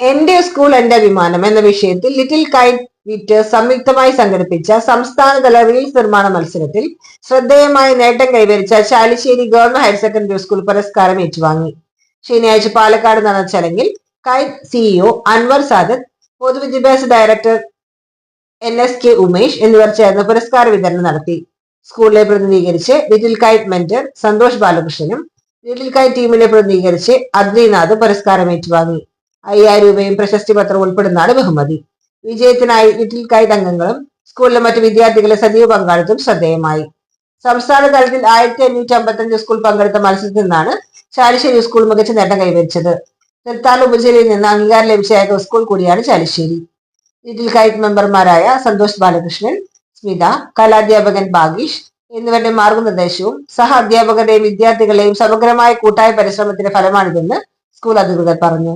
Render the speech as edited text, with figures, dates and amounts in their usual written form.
എന്റെ സ്കൂൾ എന്റെ വിമാനം എന്ന വിഷയത്തിൽ ലിറ്റിൽ കൈറ്റ് വിറ്റേഴ്സ് സംയുക്തമായി സംഘടിപ്പിച്ച സംസ്ഥാനതല റീൽസ് നിർമ്മാണ മത്സരത്തിൽ ശ്രദ്ധേയമായ നേട്ടം കൈവരിച്ച Chalissery government higher secondary school പുരസ്കാരം ഏറ്റുവാങ്ങി. ശനിയാഴ്ച പാലക്കാട് നടന്ന ചടങ്ങിൽ കൈറ്റ് സിഇഒ അൻവർ സാദത്ത്, പൊതുവിദ്യാഭ്യാസ ഡയറക്ടർ NSK ഉമേഷ് എന്നിവർ ചേർന്ന് പുരസ്കാര വിതരണം നടത്തി. സ്കൂളിനെ പ്രതിനിധീകരിച്ച് ലിറ്റിൽ കൈറ്റ് മെന്റർ സന്തോഷ് ബാലകൃഷ്ണനും ലിറ്റിൽ കൈറ്റ് ടീമിനെ പ്രതിനിധീകരിച്ച് അദ്രിനാഥ് പുരസ്കാരം ഏറ്റുവാങ്ങി. 5000 രൂപയും പ്രശസ്തി പത്രവും ഉൾപ്പെടുന്നതാണ് ബഹുമതി. വിജയത്തിനായി ലിറ്റിൽ കൈറ്റ് അംഗങ്ങളും സ്കൂളിലെ മറ്റു വിദ്യാർത്ഥികളെ സജീവ പങ്കാളിത്തം ശ്രദ്ധേയമായി. സംസ്ഥാന തലത്തിൽ 1555 സ്കൂൾ പങ്കെടുത്ത മത്സരത്തിൽ നിന്നാണ് ചാലിശ്ശേരി സ്കൂൾ മികച്ച നേട്ടം കൈവരിച്ചത്. തൃത്താല ഉപജില്ലയിൽ നിന്ന് അംഗീകാരം ലഭിച്ച ഏക സ്കൂൾ കൂടിയാണ് ചാലിശ്ശേരി. ലിറ്റിൽ കൈറ്റ് മെമ്പർമാരായ സന്തോഷ് ബാലകൃഷ്ണൻ, സ്മിത, കലാധ്യാപകൻ ഭാഗീഷ് എന്നിവരുടെ മാർഗനിർദ്ദേശവും സഹ അധ്യാപകരുടെയും വിദ്യാർത്ഥികളുടെയും സമഗ്രമായ കൂട്ടായ പരിശ്രമത്തിന്റെ ഫലമാണിതെന്ന് സ്കൂൾ അധികൃതർ പറഞ്ഞു.